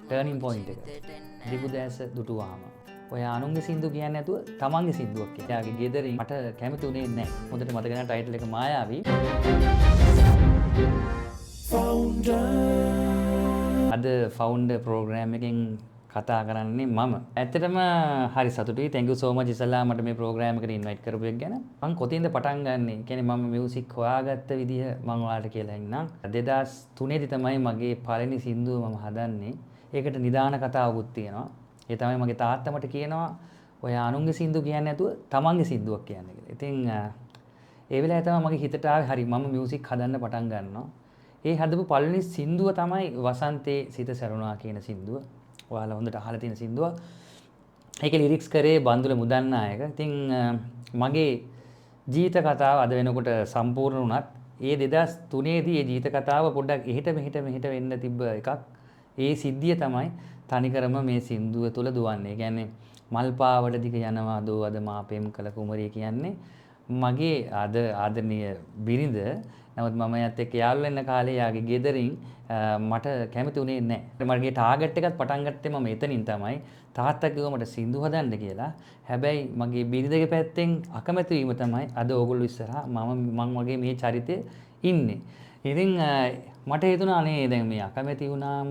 Turning point එක. දිගු දැස දුටුවාම. ඔය අනුන්ගේ සින්දු කියන්නේ නැතුව තමන්ගේ සින්දුවක් කියන. එයාගේ ගෙදරින් මට කැමති උනේ නැහැ. හොඳට මතක නැහැ ටයිටල් එක මායාවී. අද ෆවුන්ඩර් ප්‍රෝග්‍රෑම් එකෙන් කතා කරන්නේ මම. ඇත්තටම හරි සතුටුයි. thank you so much ඉස්සලා මට මේ ප්‍රෝග්‍රෑම් එකට ඉන්වයිට් කරපු එක ගැන. මම කොතින්ද පටන් ගන්නෙ? කියන්නේ මම මියුසික් හොයාගත්ත විදිහ මම ඔයාලට කියලා ඉන්නම්. 2003 දී තමයි මගේ පළවෙනි සින්දුව මම හදන්නේ. ඒකට නිදාන කතාවකුත් තියෙනවා. ඒ තමයි මගේ තාත්තා මට කියනවා ඔය අනුන්ගේ සින්දු කියන්නේ නැතුව තමන්ගේ සින්දුවක් කියන්න කියලා. ඉතින් ඒ වෙලාවේ තමයි මගේ හිතට ආවේ හරි මම මියුසික් හදන්න පටන් ගන්නවා. ඒ හදපු පළවෙනි සින්දුව තමයි වසන්තේ සිත සැරුණා කියන සින්දුව. ඔයාලා හොඳට අහලා තියෙන සින්දුව. ඒකේ ලිරික්ස් කරේ බන්දුල මුදන්නායක. ඉතින් මගේ ජීවිත කතාව අද වෙනකොට සම්පූර්ණ වුණත් ඒ 2003 දී ඒ ජීවිත කතාව පොඩ්ඩක් එහෙට වෙන්න තිබ්බ එකක්. ඒ සිද්ධිය තමයි තනිකරම මේ සින්දුව තුළ දුවන්නේ. ඒ කියන්නේ මල් පාවඩ දිග යනවා දෝ අද මාපෙම් කළ කුමරිය කියන්නේ මගේ ආදරණීය බිරිඳ. නමුත් මම එයත් එක්ක යාළුවෙක් වෙන්න කාලේ යාගේ ගෙදරින් මට කැමති උනේ නැහැ. මගේ ටාගට් එකත් පටන් ගත්තේ මම එතනින් තමයි. තාත්තා කිව්වා මට සින්දු හදන්න කියලා. හැබැයි මගේ බිරිඳගේ පැත්තෙන් අකමැති වීම තමයි අද ඕගොල්ලෝ ඉස්සරහා මම වගේ මේ චරිතේ ඉන්නේ. ඉතින් මට හිතුණා අනේ දැන් මේ අකමැති වුණාම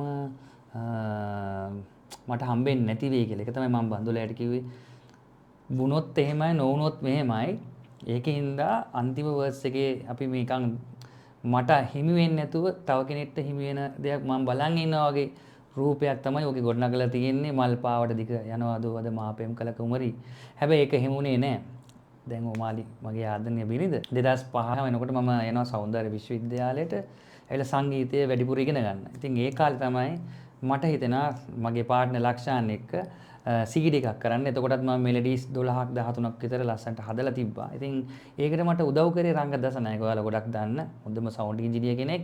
මට හම්බෙන්නේ නැති වෙයි කියලා. ඒක තමයි මම බන්දුලයට කිව්වේ. වුණොත් එහෙමයි නොවුනොත් මෙහෙමයි. ඒකින්ද අන්තිම වර්ස් එකේ අපි මේකන් මට හිමි වෙන්නේ නැතුව තව කෙනෙක්ට හිමි වෙන දෙයක් මම බලන් ඉන්නවා වගේ රූපයක් තමයි ඔගේ ගොඩනගලා තියෙන්නේ මල් පාවට දිග යනවා දෝ අද මාපෙම් කළ කුමරි. හැබැයි ඒක හිමුනේ නැහැ. දැන් ඕමාලි මගේ ආදරණීය බිරිඳ 2005 වෙනකොට මම යනවා සෞන්දර්ය විශ්වවිද්‍යාලයට. ඇවිල්ලා සංගීතය වැඩිපුර ඉගෙන ගන්න. ඉතින් ඒ කාලේ තමයි මට හිතෙනවා මගේ පාර්ට්නර් ලක්ෂාන් එක්ක CD එකක් කරන්න. එතකොටත් මම මෙලඩිස් 12ක් 13ක් විතර ලස්සනට හදලා තිබ්බා. ඉතින් ඒකට මට උදව් කරේ රංග දසනායක. ඔයාලා ගොඩක් දන්න හොඳම සවුන්ඩ් ඉංජිනේර් කෙනෙක්.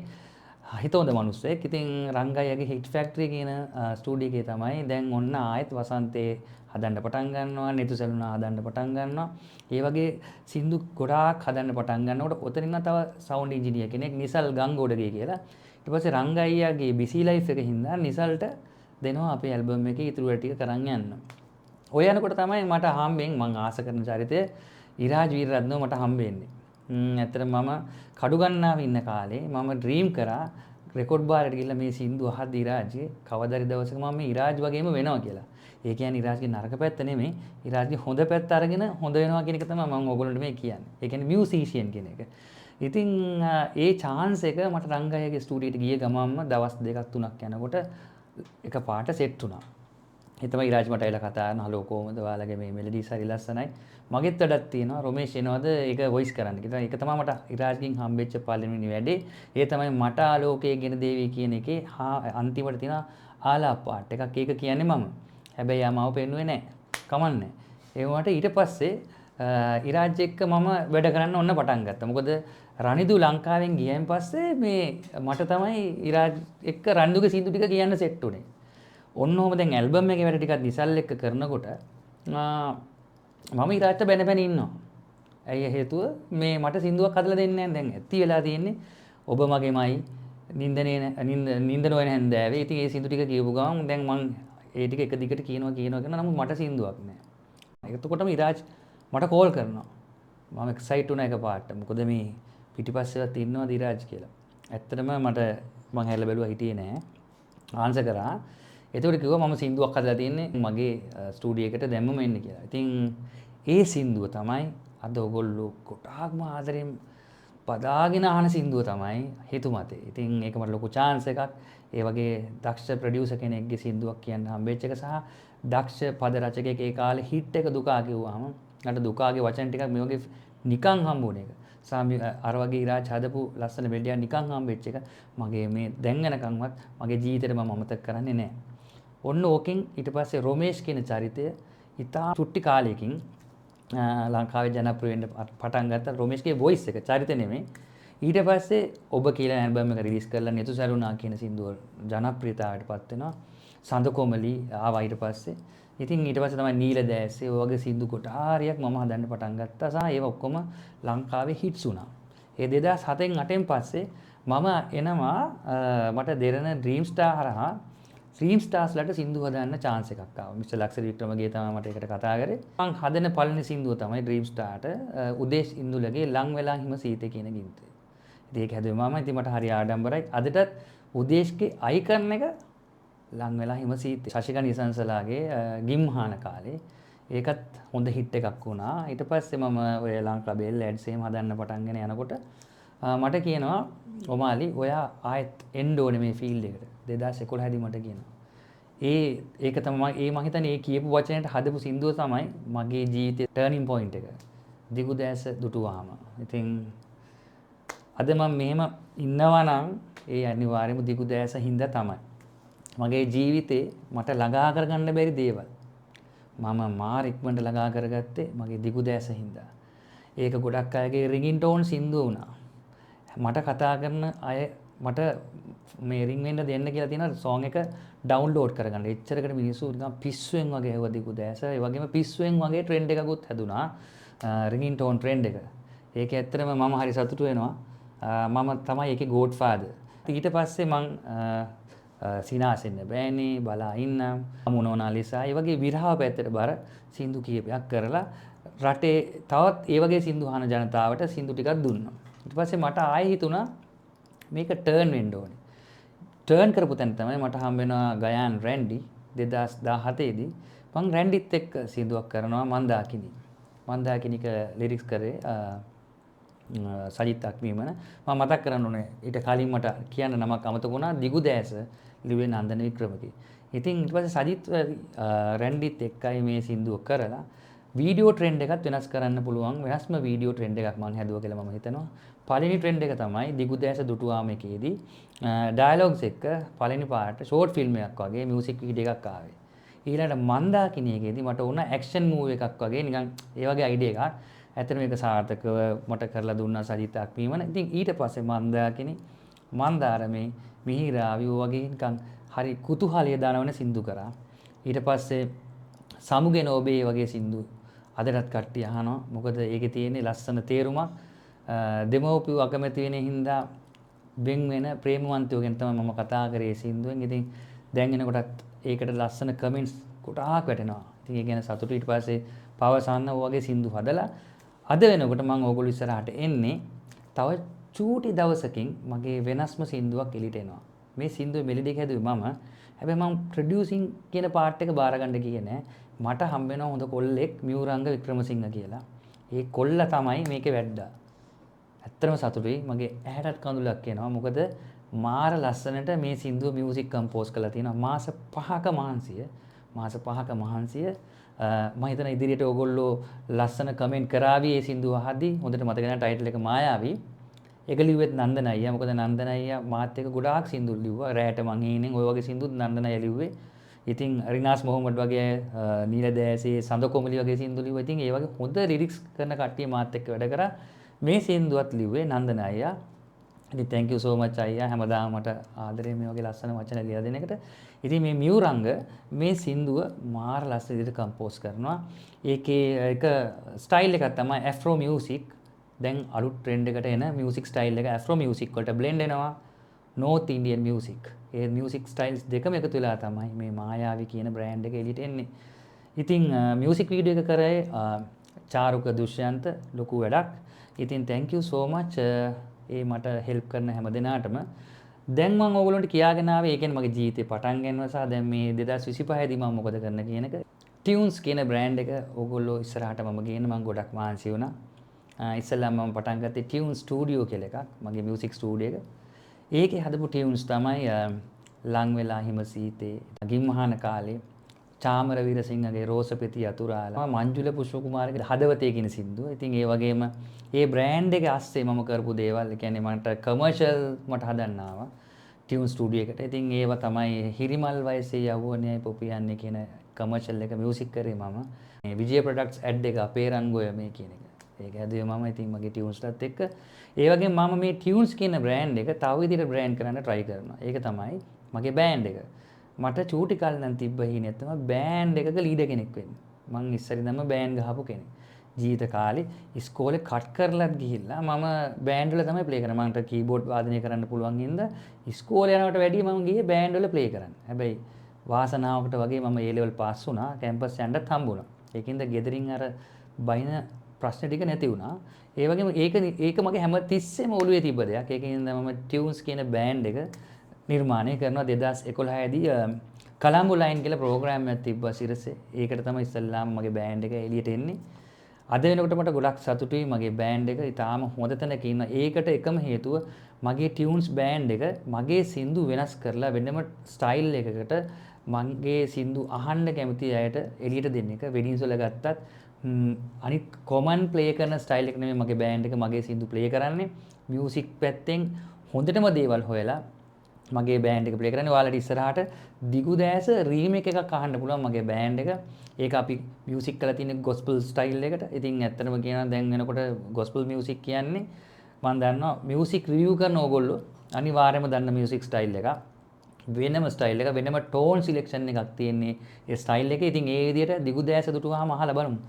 හිතවඳ මිනිස්සෙක්. ඉතින් රංගයගේ හිට් ෆැක්ටරි කියන ස්ටුඩියෝ එකේ තමයි දැන් ඔන්න ආයෙත් වසන්තේ හදන්න පටන් ගන්නවා. නිතු සැලුනා හදන්න පටන් ගන්නවා. ඒ වගේ සින්දු ගොඩාක් හදන්න පටන් ගන්නකොට ඔතනින් තව සවුන්ඩ් ඉංජිනේර් කෙනෙක් නිසල් ගංගොඩගේ කියලා. ඊට පස්සේ රංග අයියාගේ බිසි ලයිෆ් එක හින්දා නිසල්ට දෙනවා අපේ ඇල්බම් එකේ ඉතුරු ටික කරන් යන්න. ඔය යනකොට තමයි මට හම්බෙන් මම ආස කරන චරිතය ඉරාජ් වීරරත්නව මට හම්බෙන්නේ. ඇත්තටම මම කඩුගන්නාවේ ඉන්න කාලේ මම ඩ්‍රීම් කරා රෙකෝඩ් බාරට ගිහිල්ලා මේ සින්දු අහද්දි ඉරාජ්ගේ කවදාරි දවසක මම මේ ඉරාජ් වගේම වෙනවා කියලා. ඒ කියන්නේ ඉරාජ්ගේ නරක පැත්ත නෙමෙයි ඉරාජ්ගේ හොඳ පැත්ත අරගෙන හොඳ වෙනවා කියන එක තමයි මම ඕගොල්ලන්ට මේ කියන්නේ. ඒ කියන්නේ මියුසිෂියන් කියන එක. ඉතින් ඒ chance එක මට රංගයගේ ස්ටුඩියෝට ගිය ගමන්ම දවස් 2ක් 3ක් යනකොට එක පාට සෙට් වුණා. ඒ තමයි ඉරාජ් මට ඇවිල්ලා කතා කරන හලෝ කොහමද ඔයාලගේ මේ මෙලඩිස් හරි ලස්සනයි. මගෙත් වැඩක් තියෙනවා රොමේෂ් එනවද ඒක වොයිස් කරන්න කියලා. ඒක තමයි මට ඉරාජ්ගෙන් හම්බෙච්ච පළවෙනි වැඩේ. ඒ තමයි මට ආලෝකයේ ගෙන දේවි කියන එකේ අන්තිමට තියෙන ආලාප පාට් එකක්. ඒක කියන්නේ මම. හැබැයි ආ මාව පෙන්නුවේ නැහැ. කමන්නේ. ඒ වුණාට ඊට පස්සේ ඉරාජ් එක්ක මම වැඩ කරන්න ඔන්න පටන් ගත්තා. මොකද රනිදු ලංකාවෙන් ගියන් පස්සේ මේ මට තමයි ඉරාජ් එක්ක රනිදුගේ සින්දු ටික කියන්න සෙට් උනේ. ඔන්න ඔහම දැන් ඇල්බම් එකේ වැඩ ටිකක් නිසල් එක්ක කරනකොට මම ඉරාජ්ට බැන බැන ඉන්නවා. ඇයි හේතුව මේ මට සින්දුවක් හදලා දෙන්නේ නැහැ. දැන් ඇත්ති වෙලා තියෙන්නේ ඔබ මගේමයි නින්ද නොවන හැන්දෑවේ. ඉතින් ඒ සින්දු ටික කියපු ගමන් දැන් මං ඒ ටික එක දිගට කියනවා නමුත් මට සින්දුවක් නැහැ. එතකොටම ඉරාජ් මට කෝල් කරනවා. මම එක්සයිට් වුණා එකපාරට. මොකද මේ පිටිපස්සෙවත් ඉන්නවද ඉරාජ් කියලා. ඇත්තටම මට මං හැල්ල බැලුවා හිටියේ නෑ. ආන්සර් කරා. ඒතකොට කිව්වා මම සින්දුවක් හදලා තියෙන්නේ මගේ ස්ටුඩියෝ එකට දැම්මම එන්න කියලා. ඉතින් ඒ සින්දුව තමයි අද ඔයගොල්ලෝ කොටාක්ම ආදරෙන් පදාගෙන අහන සින්දුව තමයි හිතුමතේ. ඉතින් ඒක මට ලොකු chance එකක්. ඒ වගේ දක්ෂ ප්‍රොඩියුසර් කෙනෙක්ගේ සින්දුවක් කියන්න හම්බෙච්ච එක සහ දක්ෂ පද රචකයෙක් ඒ කාලේ හිට් එක දුකා කිව්වම මට දුකාගේ වචන ටිකක් මේ වගේ නිකන් හම්බුන එක. අර වගේ ඉරාජ් හදපු ලස්සන මෙලඩියක් නිකන් හම්බෙච්ච එක මගේ මේ දැන් වෙනකන්වත් මගේ ජීවිතේට මම අමතක කරන්නේ නැහැ. ඔන්න ඕකෙන් ඊට පස්සේ රොමේෂ් කියන චරිතය ඉතා චුට්ටි කාලයකින් ලංකාවේ ජනප්‍රිය වෙන්න පටන් ගත්තා. රොමේෂ්ගේ වොයිස් එක චරිත නෙමෙයි. ඊට පස්සේ ඔබ කියලා ඇල්බම් එක රිලීස් කරලා නිතු සැලුනා කියන සින්දුව ජනප්‍රියතාවයටපත් වෙනවා. සඳ කොමලි ආවා ඊට පස්සේ. ඉතින් ඊට පස්සේ තමයි නීල දැස්සේ ඔය වගේ සින්දු කොටාරියක් මම හදන්න පටන් ගත්තා. සහ ඒව ඔක්කොම ලංකාවේ හිට්ස් වුණා. ඒ 2007න් 8න් පස්සේ මම එනවා මට දෙරණ ඩ්‍රීම් ස්ටාර් හරහා ඩ්‍රීම් ස්ටාර්ස්ලාට සින්දු හදන්න chance එකක් ආවා. මිස්ටර් ලක්ෂරි වික්‍රමගේ තමයි මට ඒකට කතා කරේ. මං හදන පළවෙනි සින්දුව තමයි ඩ්‍රීම් ස්ටාර්ට උදේශ් ඉන්දුලගේ ලං වෙලා හිම සීතේ කියන ගීතය. ඉතින් ඒක හැදුවේ මම. ඉතින් මට හරි ආඩම්බරයි. අදටත් උදේශ්ගේ අයිකන් එක ලං වෙලා හිම සීතේ. ශශිකා නිසංසලාගේ ගිම්හාන කාලේ ඒකත් හොඳ හිට් එකක් වුණා. ඊට පස්සේ මම ඔය ලංකා බෙල් ඇඩ්ස් එහෙම හදන්න පටන්ගෙන යනකොට මට කියනවා ඔමාලි ඔයා ආයෙත් එන්න ඕනේ මේ ෆීල්ඩ් එකට. 2011 දී මට කියනවා. ඒක තමයි මම හිතන්නේ ඒ කියපු වචනයට හදපු සින්දුව තමයි මගේ ජීවිතේ ටර්නින් පොයින්ට් එක. දිගු දැස දුටුවාම. ඉතින් අද මම මෙහෙම ඉන්නවා නම් ඒ අනිවාර්යයෙන්ම දිගු දැස හින්දා තමයි. මගේ ජීවිතේ මට ළඟා කරගන්න බැරි දේවල් මම මාර ඉක්මනට ළඟා කරගත්තේ මගේ දිගු දැස හින්දා. ඒක ගොඩක් අයගේ රින්ගින් ටෝන් සින්දුව වුණා. මට කතා කරන අය මට මේ රින් වෙන්න දෙන්න කියලා තියෙන සෝන් එක ඩවුන්ලෝඩ් කරගන්න. එච්චරකට මිනිස්සු නිකන් පිස්සුවෙන් වගේ ඇහුවා දිගු දැස. ඒ වගේම පිස්සුවෙන් වගේ ට්‍රෙන්ඩ් එකකුත් හැදුනා. රින්ගින් ටෝන් ට්‍රෙන්ඩ් එක. ඒක ඇත්තටම මම හරි සතුටු වෙනවා. මම තමයි ඒකේ ගෝඩ් ෆාදර්. ඊට පස්සේ මං සිනාසෙන්න බෑනේ බලා ඉන්න මොනෝනාලිසා ඒ වගේ විරහ පැත්තට බර සින්දු කීපයක් කරලා රටේ තවත් ඒ වගේ සින්දු අහන ජනතාවට සින්දු ටිකක් දුන්නා. ඊට පස්සේ මට ආයෙ හිතුණා මේක ටර්න් වෙන්න ඕනේ. ටර්න් කරපු තැන තමයි මට හම් වෙනවා ගයාන් රැන්ඩි 2017 දී මං රැන්ඩිත් එක්ක සින්දුවක් කරනවා මන්දාකිනි. මන්දාකිනික ලිරික්ස් කරේ සජිත් අක්මීමන. මම මතක් කරන්න ඕනේ ඊට කලින් මට කියන්න නමක් අමතක වුණා දිගු දැස ලිව්වේ නන්දන වික්‍රමගේ. ඉතින් ඊට පස්සේ සජිත් රැන්ඩිත් එක්කයි මේ සින්දුව කරලා වීඩියෝ ට්‍රෙන්ඩ් එකත් වෙනස් කරන්න පුළුවන් වෙනස්ම වීඩියෝ ට්‍රෙන්ඩ් එකක් මම හැදුවා කියලා මම හිතනවා. පළවෙනි ට්‍රෙන්ඩ් එක තමයි දිගු දැස දුටුවාම එකේදී ඩයලොග්ස් එක්ක පළවෙනි පාර්ට් ෂෝට් ෆිල්ම් එකක් වගේ මියුසික් වීඩියෝ එකක් ආවේ. ඊළඟට මන්දාකිණි එකේදී මට උන ඇක්ෂන් මූවි එකක් වගේ නිකන් ඒ වගේ අයිඩියා එකක්. ඇත්තට මේක සාර්ථකව මට කරලා දුන්නා සජිත් අක්මීමන. ඉතින් ඊට පස්සේ මන්දාකිණි මන්දාරමේ මිහිරාවි වගේ නිකන් හරි කුතුහලය දනවන සින්දු කරා. ඊට පස්සේ සමුගෙන ඔබේ වගේ සින්දු අදටත් කට්ටිය අහනවා. මොකද ඒකේ තියෙන්නේ ලස්සන තේරුමක්. දෙමව්පියෝ අකමැති වෙන හින්දා වෙන් වෙන ප්‍රේමවන්තයෝ ගැන තමයි මම කතා කරේ සින්දුවෙන්. ඉතින් දැන් එනකොටත් ඒකට ලස්සන කමෙන්ට්ස් ගොඩාක් වැටෙනවා. ඉතින් ඒ ගැන සතුටු. ඊට පස්සේ පවසන්න වගේ සින්දු හදලා අද වෙනකොට මම ඕගොල්ලෝ ඉස්සරහට එන්නේ තව චූටි දවසකින් මගේ වෙනස්ම සින්දුවක් එළියට එනවා. මේ සින්දුවේ මෙලඩි එක හැදුවේ මම. හැබැයි මම ප්‍රොඩියුසින් කියන පාර්ට් එක බාර ගන්න ගියේ නෑ. මට හම්බ වෙනවා හොඳ කොල්ලෙක් මියුරංග වික්‍රමසිංහ කියලා. ඒ කොල්ල තමයි මේකේ වැඩ්ඩා. ඇත්තටම සතුටුයි. මගේ ඇහැටත් කඳුලක් එනවා. මොකද මාර ලස්සනට මේ සින්දුව මියුසික් කම්පෝස් කරලා තියෙනවා. මාස 5ක මහන්සිය මම හිතන ඉදිරියට ඕගොල්ලෝ ලස්සන කමෙන්ට් කරાવી මේ සින්දුව අහද්දී. හොඳට මතක ගන්න ටයිටල් එක මායාවී. ඒක ලිව්වෙත් නන්දන අයියා. මොකද නන්දන අයියා මාත් එක්ක ගොඩාක් සින්දු ලිව්වා. රැට මං හීනෙන් ඔය වගේ සින්දුත් නන්දන අයියා ලිව්වේ. ඉතින් රිනාස් මොහොමඩ් වගේ නීල දෑසේ සඳ කොමලි වගේ සින්දු ලිව්වා. ඉතින් ඒ වගේ හොඳ ලිරික්ස් කරන කට්ටිය මාත් එක්ක වැඩ කරා. මේ සින්දුවත් ලිව්වේ නන්දන අයියා. ඉතින් thank you so much අයියා හැමදාම මට ආදරේ මේ වගේ ලස්සන වචන ලියලා දෙන එකට. ඉතින් මේ මියුරංග මේ සින්දුව මාර ලස්සන විදිහට කම්පෝස් කරනවා. ඒකේ එක ස්ටයිල් එකක් තමයි ඇෆ්‍රෝ මියුසික්. දැන් අලුත් ට්‍රෙන්ඩ් එකට එන මියුසික් ස්ටයිල් එක ඇෆ්‍රෝ මියුසික් වලට බ්ලෙන්ඩ් වෙනවා. නෝත් ඉන්ඩියන් මියුසික්. ඒ මියුසික් ස්ටයිල්ස් දෙකම එකතු වෙලා තමයි මේ මායාවී කියන බ්‍රෑන්ඩ් එක එළියට එන්නේ. ඉතින් මියුසික් වීඩියෝ එක කරේ චාරුක දුෂ්යන්ත ලොකු වැඩක්. ඉතින් thank you so much ඒ මට හෙල්ප් කරන හැම දෙනාටම. දැන් මම ඕගොල්ලන්ට කියාගෙන ආවේ ඒ කියන්නේ මගේ ජීවිතේ පටන් ගන්නව සහ දැන් මේ 2025 දී මම මොකද කරන්න කියන එක. ටියුන්ස් කියන බ්‍රෑන්ඩ් එක ඕගොල්ලෝ ඉස්සරහට මම ගේන්න මම ගොඩක් මහන්සි වුණා. ඉස්සෙල්ලා මම පටන් ගත්තේ ටියුන් ස්ටුඩියෝ කියලා එකක්. මගේ මියුසික් ස්ටුඩියෝ එක. ඒකේ හදපු ටියුන්ස් තමයි ලං වෙලා හිම සීතේ, ගිම්මහාන කාලේ, චාමර වීරසිංහගේ රෝසපෙති අතුරාලා, මංජුල පුෂ්ප කුමාරගේ හදවතේ කියන සින්දුව. ඉතින් ඒ වගේම ඒ බ්‍රෑන්ඩ් එක ASCII මම කරපු දේවල්, ඒ කියන්නේ මට කමර්ෂල් මට හදන්න ආවා ටියුන් ස්ටුඩියෝ එකට. ඉතින් ඒව තමයි හිරිමල් වයසේ යවුවනේ පොපියන්නේ කියන කමර්ෂල් එක මියුසික් කරේ මම. මේ විජය ප්‍රොඩක්ට්ස් ඇඩ් එක අපේ රංගෝය මේ කියන එක. ඒක හැදුවේ මම. ඉතින් මගේ ටියුන්ස්ලත් එක්ක ඒ වගේම මම මේ ටියුන්ස් කියන බ්‍රෑන්ඩ් එක තව විදිහට බ්‍රෑන්ඩ් කරන්න try කරනවා. ඒක තමයි මගේ බෑන්ඩ් එක. මට චූටි කාලේ නම් තිබ්බ හිණියක් තමයි බෑන්ඩ් එකක ලීඩර් කෙනෙක් වෙන්න. මං ඉස්සරින්දම බෑන්ඩ් ගහපු කෙනෙක්. ජීවිත කාලේ ඉස්කෝලේ කට් කරලත් ගිහිල්ලා මම බෑන්ඩ් වල තමයි ප්ලේ කරන්නේ. මට කීබෝඩ් වාදනය කරන්න පුළුවන් හින්දා ඉස්කෝලේ යනවට වැඩිය මම ගියේ බෑන්ඩ් වල ප්ලේ කරන්න. හැබැයි වාසනාවකට වගේ මම ඒ ලෙවල් පාස් වුණා. කැම්පස් යන්නත් හම්බුණා. ඒකින්ද ගෙදරින් අර බයින ප්‍රශ්න ටික නැති වුණා. ඒ වගේම ඒක මගේ හැම තිස්සෙම ඔළුවේ තිබ්බ දෙයක්. ඒකින්ද මම ටියුන්ස් කියන බෑන්ඩ් එක නිර්මාණය කරනවා 2011 දී කලම්බෝ ලයින් කියලා ප්‍රෝග්‍රෑම් එකක් තිබ්බා සිරසේ. ඒකට තමයි ඉස්සල්ලාම මගේ බෑන්ඩ් එක එළියට එන්නේ. අද වෙනකොට මට ගොඩක් සතුටුයි මගේ බෑන්ඩ් එක ඉතාලම හොඳ තැනක ඉන්න. ඒකට එකම හේතුව මගේ ටියුන්ස් බෑන්ඩ් එක මගේ සින්දු වෙනස් කරලා වෙනම ස්ටයිල් එකකට මගේ සින්දු අහන්න කැමති අයට එළියට දෙන්න එක. වෙඩින්ස් වල ගත්තත් අනිත් කොමන් ප්ලේ කරන ස්ටයිල් එක නෙමෙයි මගේ බෑන්ඩ් එක මගේ සින්දු ප්ලේ කරන්නේ. මියුසික් පැත්තෙන් හොඳටම දේවල් හොයලා මගේ බෑන්ඩ් එක ප්ලේ කරන්නේ. ඔයාලට ඉස්සරහට දිගු දෑස රීමේක් එකක් අහන්න පුළුවන් මගේ බෑන්ඩ් එක. ඒක අපි මියුසික් කරලා තියෙන ගොස්පල් ස්ටයිල් එකට. ඉතින් ඇත්තටම කියනවා දැන් වෙනකොට ගොස්පල් මියුසික් කියන්නේ මම දන්නවා මියුසික් රිවිව් කරන ඕගොල්ලෝ අනිවාර්යයෙන්ම දන්න මියුසික් ස්ටයිල් එක. වෙනම ස්ටයිල් එක වෙනම ටෝන් සිලෙක්ෂන් එකක් තියෙන්නේ ඒ ස්ටයිල් එකේ. ඉතින් ඒ විදිහට දිගු දෑස දුටුවාම අහලා බලමු.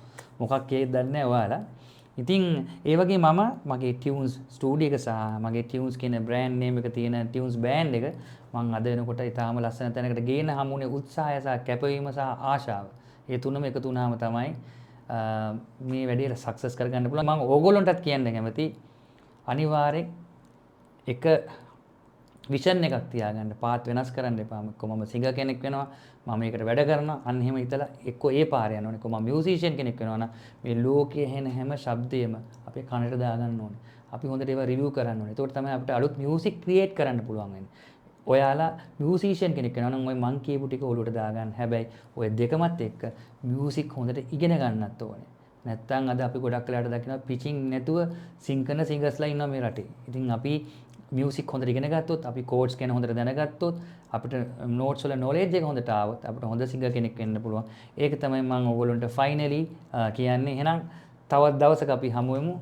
මොකක් ඒද දන්නේ නැහැ ඔයාලා. ඉතින් ඒ වගේ මම මගේ ටියුන්ස් ස්ටුඩියෝ එක සහ මගේ ටියුන්ස් කියන බ්‍රෑන්ඩ් නේම් එක තියෙන ටියුන්ස් බෑන්ඩ් එක මම අද වෙනකොට ඊටාම ලස්සන තැනකට ගේන හමුනේ උත්සාහය සහ කැපවීම සහ ආශාව. ඒ තුනම එකතු වුණාම තමයි මේ වැඩේ සක්සස් කරගන්න පුළුවන්. මම ඕගොල්ලන්ටත් කියන්න කැමතියි අනිවාර්යෙන් එක විෂන් එකක් තියාගන්න. පාත් වෙනස් කරන්න එපා. කොහොමම සිංගර් කෙනෙක් වෙනවා මම මේකට වැඩ කරනවා අන්න එහෙම හිතලා එක්ක ඒ පාරේ යන්න ඕනේ. කොහොම මියුසිෂියන් කෙනෙක් වෙනවා නම් මේ ලෝකයේ හෙන හැම ශබ්දයම අපේ කනට දාගන්න ඕනේ. අපි හොඳට ඒවා රිවිව් කරන්න ඕනේ. එතකොට තමයි අපිට අලුත් මියුසික් ක්‍රියේට් කරන්න පුළුවන් වෙන්නේ. ඔයාලා මියුසිෂියන් කෙනෙක් වෙනවා නම් ওই මං කියපු ටික ඔලුවට දාගන්න. හැබැයි ඔය දෙකමත් එක්ක මියුසික් හොඳට ඉගෙන ගන්නත් ඕනේ. නැත්තම් අද අපි ගොඩක් වෙලාට දකිනවා පිචින් නැතුව සිං කරන සිංගර්ස්ලා ඉන්නවා මේ රටේ. ඉතින් අපි මියුසික් හොඳට ඉගෙන ගත්තොත් අපි කෝඩ්ස් ගැන හොඳට දැනගත්තොත් අපිට නෝට්ස් වල නොලෙජ් එක හොඳට ආවොත් අපිට හොඳ සිංගර් කෙනෙක් වෙන්න පුළුවන්. ඒක තමයි මම ඔයගොල්ලන්ට ෆයිනලි කියන්නේ. එහෙනම් තවත් දවසක අපි හමු වෙමු.